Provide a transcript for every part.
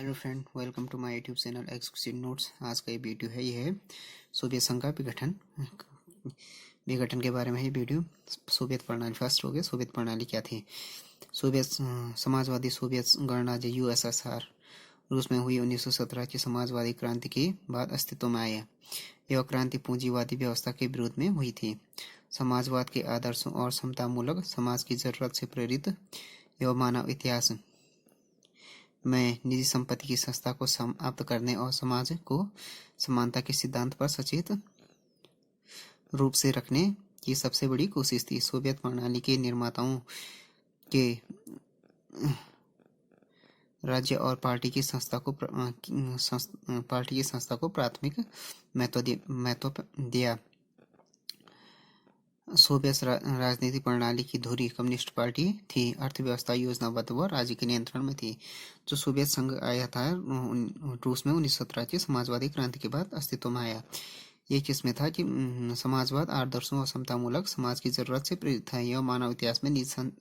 Hello friend, welcome to my YouTube channel exclusive notes. आज का ये वीडियो है, ये है सोवियत संघ का विघटन के बारे में। ये वीडियो सोवियत प्रणाली फर्स्ट हो गया। सोवियत प्रणाली क्या थी? सोवियत समाजवादी सोवियत गणराज्य यूएसएसआर रूस में हुई 1917 की समाजवादी क्रांति के बाद अस्तित्व में आया। यह क्रांति पूंजीवादी व्यवस्था के विरोध में हुई थी। समाजवाद के आदर्शों और समतामूलक समाज की जरूरत से प्रेरित यह मानव इतिहास में निजी संपत्ति की संस्था को समाप्त करने और समाज को समानता के सिद्धांत पर सचेत रूप से रखने की सबसे बड़ी कोशिश थी। सोवियत प्रणाली के निर्माताओं के राज्य और पार्टी की संस्था को प्राथमिक महत्व दिया। सोवियत राजनीतिक प्रणाली की धुरी कम्युनिस्ट पार्टी थी। अर्थव्यवस्था योजनाबद्ध व राज्य के नियंत्रण में थी। जो सोवियत संघ आया था रूस में 1917 की समाजवादी क्रांति के बाद अस्तित्व में आया। ये किसमें था कि समाजवाद आदर्शों और समतामूलक समाज की जरूरत से प्रेरित था। यह मानव इतिहास में निजी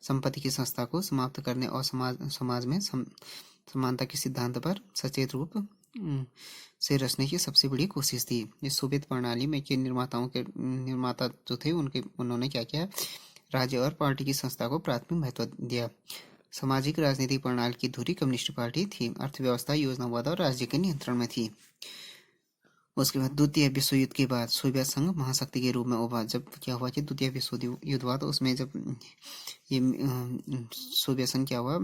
संपत्ति की संस्था को समाप्त करने और समाज में समानता के सिद्धांत पर सचेत रूप से रचने की सबसे बड़ी कोशिश थी। इस सोवियत प्रणाली में के निर्माता जो थे उन्होंने क्या किया? राज्य और पार्टी की संस्था को प्राथमिक महत्व दिया। सामाजिक राजनीतिक प्रणाली की धुरी कम्युनिस्ट पार्टी थी। अर्थव्यवस्था योजनाबद्ध और राज्य के नियंत्रण में थी। उसके बाद द्वितीय विश्व युद्ध के बाद सोवियत संघ महाशक्ति के रूप में उभरा। जब क्या हुआ कि द्वितीय विश्व युद्ध हुआ तो उसमें जब ये सोवियत संघ क्या हुआ,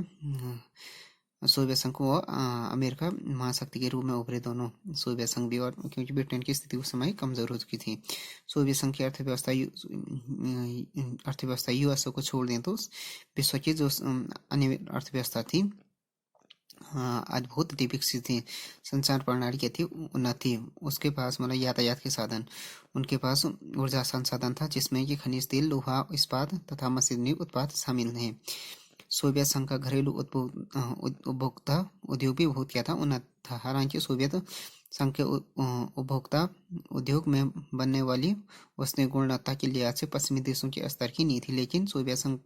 सोवियत संघ को अमेरिका महाशक्ति के रूप में उभरे दोनों, सोवियत संघ भी, और क्योंकि ब्रिटेन की स्थिति उस समय कमजोर हो चुकी थी। सोवियत संघ की अर्थव्यवस्था यूएसए को छोड़ दें तो विश्व की जो अन्य अर्थव्यवस्था थी आज बहुत विकसित थी। संचार प्रणाली क्या थी? उन्नत थी। उसके पास मतलब यातायात के साधन, उनके पास ऊर्जा संसाधन था जिसमें कि खनिज तेल, लोहा, इस्पात तथा मशीनरी उत्पाद शामिल हैं। सोवियत संघ का घरेलू उपभोक्ता उद्योग भी बहुत क्या था? उन्नत था। हालांकि सोवियत संघ के उपभोक्ता उद्योग में बनने वाली वस्तुएं गुणवत्ता के लिहाज से पश्चिमी देशों के स्तर की नहीं थी, लेकिन सोवियत संघ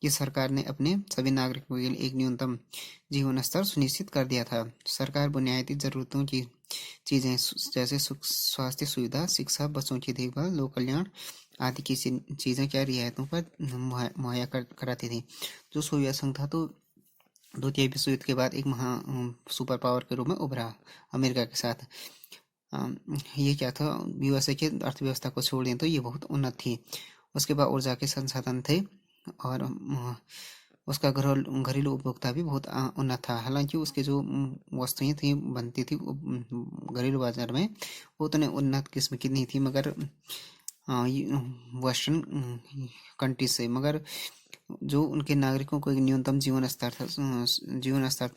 की सरकार ने अपने सभी नागरिकों के लिए एक न्यूनतम जीवन स्तर सुनिश्चित कर दिया था। सरकार बुनियादी जरूरतों की चीजें जैसे स्वास्थ्य सुविधा, शिक्षा, बच्चों की देखभाल, लोक कल्याण आदि की चीजें क्या रियायतों पर मुहैया कराती थी। जो सोवियत संघ था तो द्वितीय विश्व युद्ध के बाद एक सुपर पावर के रूप में उभरा अमेरिका के साथ। ये क्या था? यूएसए की अर्थव्यवस्था को छोड़ दें तो ये बहुत उन्नत थी। उसके बाद ऊर्जा के संसाधन थे और उसका घरेलू उपभोक्ता भी बहुत उन्नत था। हालांकि उसके जो वस्तुएं थी बनती थी घरेलू बाजार में वो उतने उन्नत किस्म की नहीं थी, मगर वेस्टर्न कंट्री से, मगर जो उनके नागरिकों को एक न्यूनतम जीवन स्तर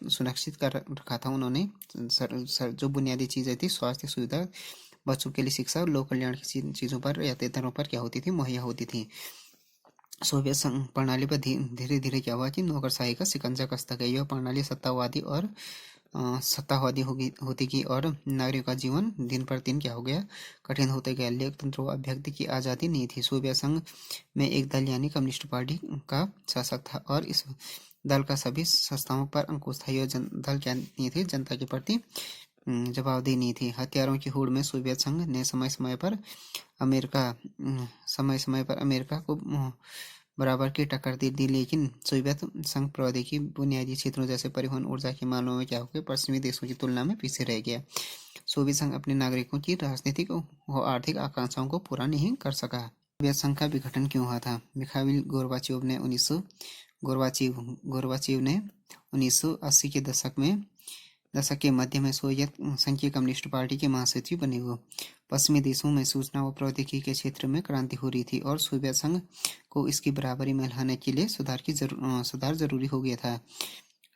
सुनिश्चित कर रखा था उन्होंने। जो बुनियादी चीजें थी, स्वास्थ्य सुविधा, बच्चों के लिए शिक्षा और लोक कल्याण की चीजों पर या दरों पर क्या होती थी? मुहैया होती थी। सोवियत संघ प्रणाली पर धीरे धीरे क्या हुआ कि नौकरशाही का शिकंजा कसता गया। यह प्रणाली सत्तावादी होती गई और नागरिकों का जीवन दिन पर दिन क्या हो गया? कठिन होते गया। लोकतंत्र व अभ्यर्थी की आज़ादी नहीं थी। सोवियत संघ में एक दल यानी कम्युनिस्ट पार्टी का शासक था और इस दल का सभी संस्थाओं पर अंकुश था। यह दल क्या नहीं थी? जनता के प्रति जवाबदेही नहीं थी। हथियारों की होड़ में सोवियत संघ ने समय समय पर अमेरिका को बराबर की टक्कर दी, लेकिन सोवियत संघ प्रौद्योगिकी बुनियादी क्षेत्रों जैसे परिवहन, ऊर्जा के मामलों में क्या हो गया? पश्चिमी देशों की तुलना में पीछे रह गया। सोवियत संघ अपने नागरिकों की राजनीतिक और आर्थिक आकांक्षाओं को पूरा नहीं कर सका। सोवियत संघ का विघटन क्यों हुआ था? मिखाइल गोर्बाचेव ने 1980 के दशक के मध्य में सोवियत संघ की कम्युनिस्ट पार्टी के महासचिव बने हुए। पश्चिमी देशों में सूचना व प्रौद्योगिकी के क्षेत्र में क्रांति हो रही थी और सोवियत संघ को इसकी बराबरी में लाने के लिए सुधार जरूरी हो गया था।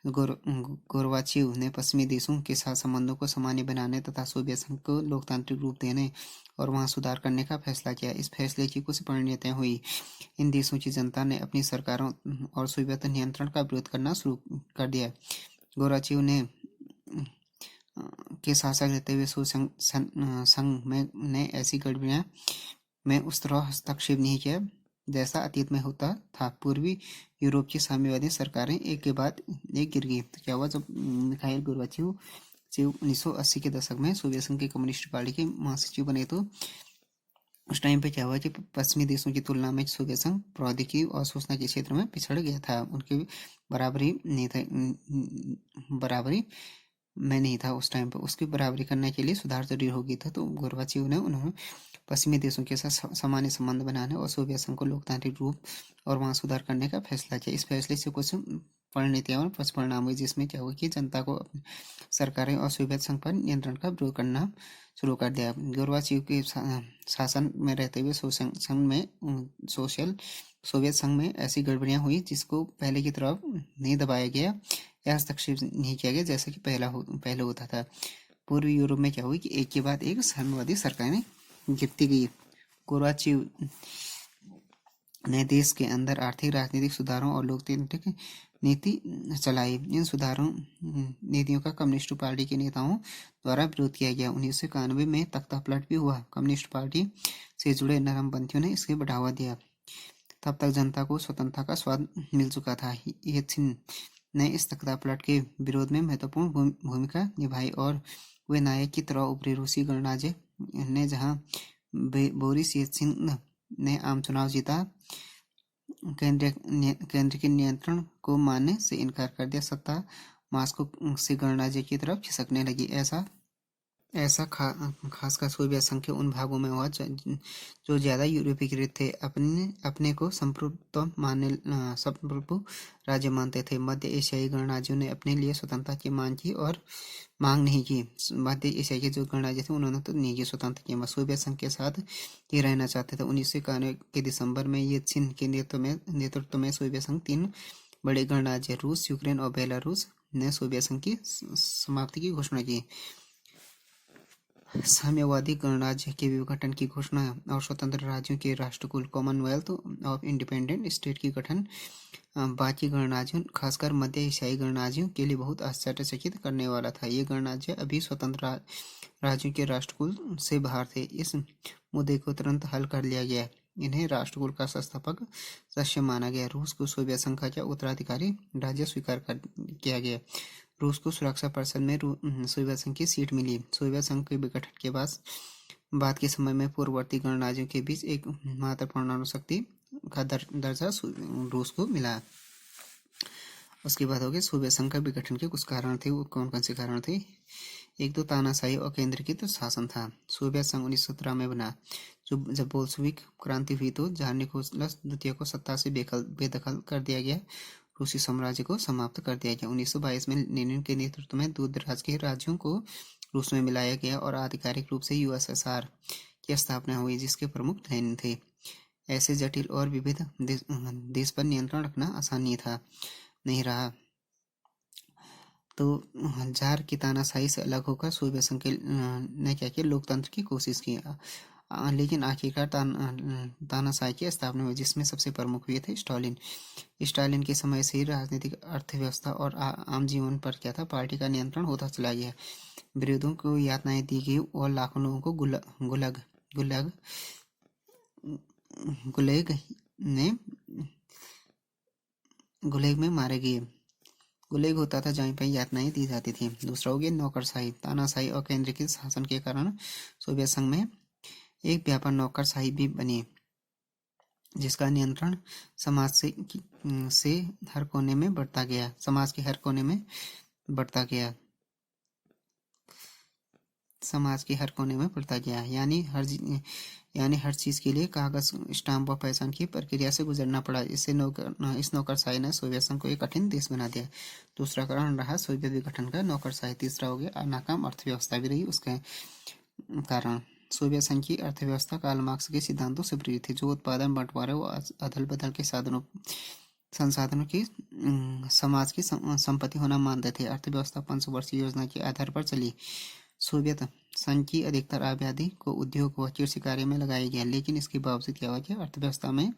गोर्बाचेव ने पश्चिमी देशों के साथ संबंधों को सामान्य बनाने तथा सोवियत संघ को लोकतांत्रिक रूप देने और वहां सुधार करने का फैसला किया। इस फैसले की कुछ परिणतियां हुई। इन देशों की जनता ने अपनी सरकारों और सोवियत नियंत्रण का विरोध करना शुरू कर दिया। गोर्बाचेव के शासक रहते हुए संघ ने ऐसी गड़बड़ियां में उस तरह हस्तक्षेप नहीं किया जैसा अतीत में होता था। पूर्वी यूरोप की साम्यवादी सरकारें एक के बाद एक गिर गई। तो क्या हुआ, जब मिखाइल गोर्बाचेव 1980 के दशक में सोवियत संघ के कम्युनिस्ट पार्टी के महासचिव बने, तो उस टाइम पे क्या हुआ कि पश्चिमी देशों की तुलना में सोवियत संघ प्रौद्योगिकी और सूचना के क्षेत्र में पिछड़ गया था। उनके बराबरी नहीं था, बराबरी में नहीं था उस टाइम पर। उसकी बराबरी करने के लिए सुधार जरूरी हो गया था। तो गोर्बाचेव ने उन्होंने पश्चिमी देशों के साथ सामान्य संबंध बनाने और सोवियत संघ को लोकतांत्रिक रूप और वहाँ सुधार करने का फैसला किया। इस फैसले से कुछ परिणतियां और परिणाम हुए, जिसमें क्या हुआ कि जनता को अपनी सरकारें और सोवियत संघ पर नियंत्रण का विरोध करना शुरू कर दिया। गोर्बाचेव के शासन में रहते हुए सोवियत संघ में ऐसी गड़बड़ियां हुई जिसको पहले की तरह नहीं दबाया गया या हस्तक्षेप नहीं किया गया जैसा कि पहले होता था। पूर्वी यूरोप में क्या हुई कि एक के बाद एक साम्यवादी सरकारें गिरती गई। गोर्बाचेव ने देश के अंदर आर्थिक राजनीतिक सुधारों और लोकतांत्रिक नीति चलाई। इन सुधारों नीतियों का कम्युनिस्ट पार्टी के नेताओं द्वारा विरोध किया गया। 1991 में तख्ता पलट भी हुआ। कम्युनिस्ट पार्टी से जुड़े नरमपंथियों ने इसके बढ़ावा दिया। तब तक जनता को स्वतंत्रता का स्वाद मिल चुका था। येल्त्सिन ने इस तख्ता पलट के विरोध में महत्वपूर्ण भूमिका निभाई और वे नायक की तरह उभरे। रूसी गणराज्य ने जहां बोरिस येल्त्सिन ने आम चुनाव जीता, केंद्र के नियंत्रण को मानने से इनकार कर दिया। सत्ता मास्को से गणराज्य की तरफ खिसकने लगी। ऐसा खासकर सोवियत संघ के उन भागों में हुआ जो ज्यादा यूरोपीकृत थे, अपने को संप्रभु राज्य मानते थे। मध्य एशियाई गणराज्यों ने अपने लिए स्वतंत्रता की मांग नहीं की। मध्य एशिया के जो गणराज्य थे उन्होंने तो नहीं की स्वतंत्रता की मांग, सोवियत संघ के साथ ही रहना चाहते थे। 1991 के दिसंबर में येल्त्सिन के नेतृत्व में सोवियत संघ 3 बड़े गणराज्य रूस, यूक्रेन और बेलारूस ने सोवियत संघ की समाप्ति की घोषणा की। साम्यवादी गणराज्य के विघटन की घोषणा और स्वतंत्र राज्यों के राष्ट्रकुल कॉमनवेल्थ ऑफ इंडिपेंडेंट स्टेट की गठन बाकी गणराज्यों, खासकर मध्य एशियाई गणराज्यों के लिए बहुत आश्चर्यचकित करने वाला था। ये गणराज्य अभी स्वतंत्र राज्यों के राष्ट्रकुल से बाहर थे। इस मुद्दे को तुरंत हल कर लिया गया। इन्हें राष्ट्रकुल का संस्थापक सदस्य माना गया। रूस को सोवियत संघ का उत्तराधिकारी राज्य स्वीकार किया गया। रूस को सुरक्षा परिषद में सोवियत संघ की सीट मिली। सोवियत संघ के विघटन के बाद के समय में पूर्ववर्ती गणराज्यों के बीच एक मात्र परमाणु शक्ति का दर्जा रूस को मिला। उसके बाद हो गया सोवियत संघ का विघटन के कुछ कारण थे। वो कौन कौन से कारण थे? एक तो तानाशाही और केंद्रीकृत शासन था। सोवियत संघ 1917 में बना। जब बोल्शेविक क्रांति हुई तो जार निकोलस द्वितीय को सत्ता से बेदखल कर दिया गया। रूसी साम्राज्य को समाप्त कर दिया गया। 1922 में लेनिन के नेतृत्व में दूर दराज के राज्यों को रूस में मिलाया गया और आधिकारिक रूप से यूएसएसआर की स्थापना हुई, जिसके प्रमुख लेनिन थे। ऐसे जटिल और विविध देश पर नियंत्रण रखना आसान नहीं रहा। तो जार की तानाशाही से अलग होकर सोवियत संघ ने क्या किया, लोकतंत्र की कोशिश की। लेकिन आखिरकार तानाशाही की स्थापना हुई, जिसमें सबसे प्रमुख हुए थे स्टालिन के समय से ही राजनीतिक, अर्थव्यवस्था और आम जीवन पर क्या था, पार्टी का नियंत्रण होता चला गया। विरोधियों को यातनाएं दी गई और लाखों लोगों को गुलेग में मारे गए। गुलेग होता था जहाँ पर यातनाएं दी जाती थी। दूसरा हो गया नौकरशाही। तानाशाही और केंद्रीकृत शासन के कारण सोवियत संघ में एक व्यापक नौकरशाही भी बनी, जिसका नियंत्रण समाज से हर कोने में बढ़ता गया। समाज के हर कोने में बढ़ता गया। यानी हर चीज के लिए कागज, स्टाम्प और पहचान की प्रक्रिया से गुजरना पड़ा। इस नौकरशाही ने सोवियत संघ को एक कठिन देश बना दिया। दूसरा कारण रहा सोवियत विघटन का नौकरशाही। तीसरा हो गया नाकाम अर्थव्यवस्था भी रही उसके कारण। सोवियत संघ की अर्थव्यवस्था कार्ल मार्क्स के सिद्धांतों से प्रेरित थी, जो उत्पादन, बंटवारे और अदल बदल के संसाधनों की समाज की संपत्ति होना मानते थे। अर्थव्यवस्था 500 वर्षीय योजना के आधार पर चली। सोवियत संघ की अधिकतर आबादी को उद्योग व कृषि कार्य में लगाया गया, लेकिन इसके बावजूद क्या हुआ कि अर्थव्यवस्था में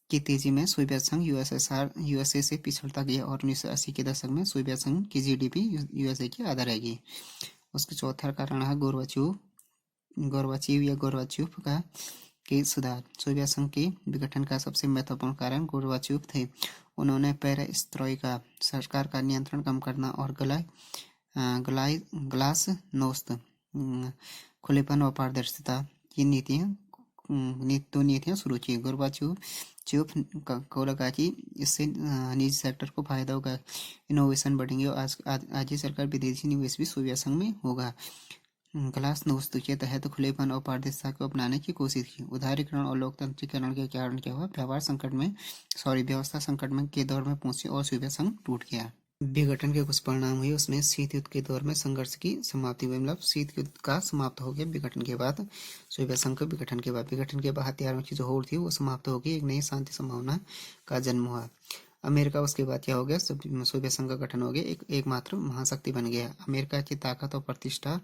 की तेजी में सोवियत संघ यूएसए से पिछड़ता गया और 1980 के दशक में सोवियत संघ की जीडीपी यूएसए की आधा रह गई। उसके चौथा कारण है गोर्बाचेव का के सुधार। सोवियत संघ के विघटन का सबसे महत्वपूर्ण कारण गोरबाचेव थे। उन्होंने पेरेस्ट्रोइका सरकार का नियंत्रण कम करना और ग्लासनोस्त खुलेपन और पारदर्शिता की नीतियाँ शुरू की। गोरबाचेव को लगा कि इससे निजी सेक्टर को फायदा होगा, इनोवेशन बढ़ेंगे और आज ही सरकार विदेशी निवेश भी सोवियत संघ में होगा। ग्लासनोस्त के तहत खुलेपन और पारदर्शिता को अपनाने की कोशिश की। उदारीकरण और लोकतंत्रीकरण के कारण क्या हुआ, व्यवस्था संकट में के दौर में पहुंची और सोवियत संघ टूट गया। विघटन के कुछ परिणाम हुए, उसमें शीत युद्ध के दौर में संघर्ष की समाप्ति हुई, मतलब शीत युद्ध का समाप्त हो गया विघटन के बाद। सोवियत संघ के विघटन के बाद हथियारों की जो होड़ थी वो समाप्त हो गई, एक नई शांति संभावना का जन्म हुआ। अमेरिका उसके बाद क्या हो गया, सोवियत संघ का गठन हो गया, एकमात्र महाशक्ति बन गया। अमेरिका की ताकत और प्रतिष्ठा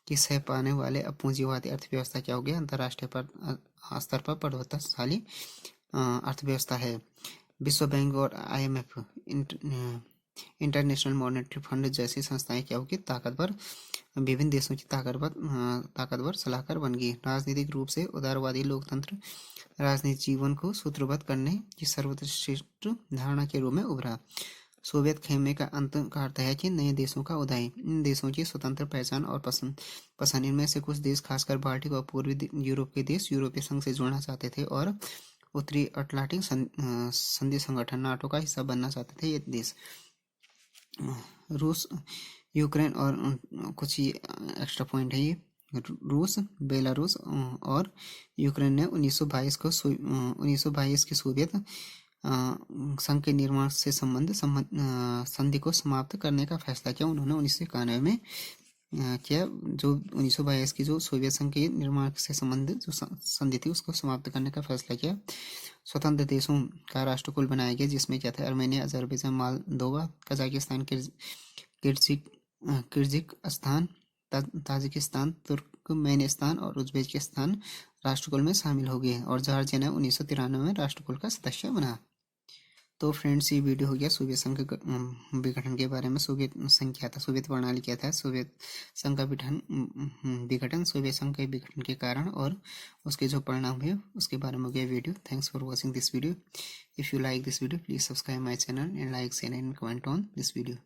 की सह पाने वाले अब पूंजीवादी अर्थव्यवस्था क्या हो गया, अंतर्राष्ट्रीय स्तर पर प्रभुत्वशाली अर्थव्यवस्था है। विश्व बैंक और IMF इंटरनेशनल मॉनेटरी फंड जैसी संस्थाएं क्या होगी, विभिन्न देशों की ताकतवर सलाहकार बन गई। राजनीतिक रूप से उदारवादी लोकतंत्र राजनीतिक जीवन को सूत्रबद्ध करने की सर्वश्रेष्ठ धारणा के रूप में उभरा। सोवियत खेमे का अंत का अर्थ है कि नए देशों का उदय। इन देशों की स्वतंत्र पहचान और पसंद इनमें से कुछ देश, खासकर बाल्टिक और पूर्वी यूरोप के देश, यूरोपीय संघ से जुड़ना चाहते थे और उत्तरी अटलांटिक संधि संगठन नाटो का हिस्सा बनना चाहते थे। ये देश रूस, यूक्रेन और कुछ ही एक्स्ट्रा पॉइंट है ये। रूस, बेलारूस और यूक्रेन ने 1922 की सोवियत संघ के निर्माण से संधि को समाप्त करने का फैसला किया। उन्होंने 1991 में किया, जो 1922 की जो सोवियत संघ के निर्माण से संबंधित जो संधि थी उसको समाप्त करने का फैसला किया। स्वतंत्र देशों का राष्ट्रकुल बनाया गया, जिसमें क्या था, Armenia, Azerbaijan, Moldova, Kazakhstan, Kyrgyzstan, Tajikistan, Turkmenistan और उज्बेकिस्तान राष्ट्रकुल में शामिल हो गए और जॉर्जिया ने 1993 में राष्ट्रकुल का सदस्य बना। तो फ्रेंड्स, ये वीडियो हो गया सोवियत संघ के विघटन के बारे में। सोवियत संघ क्या था, सोवियत प्रणाली क्या था, सोवियत संघ का विघटन, सोवियत संघ के विघटन के कारण और उसके जो परिणाम हुए उसके बारे में हो गया video. Thanks for watching this video. If you like this video, please subscribe my channel and like, share and comment on this video.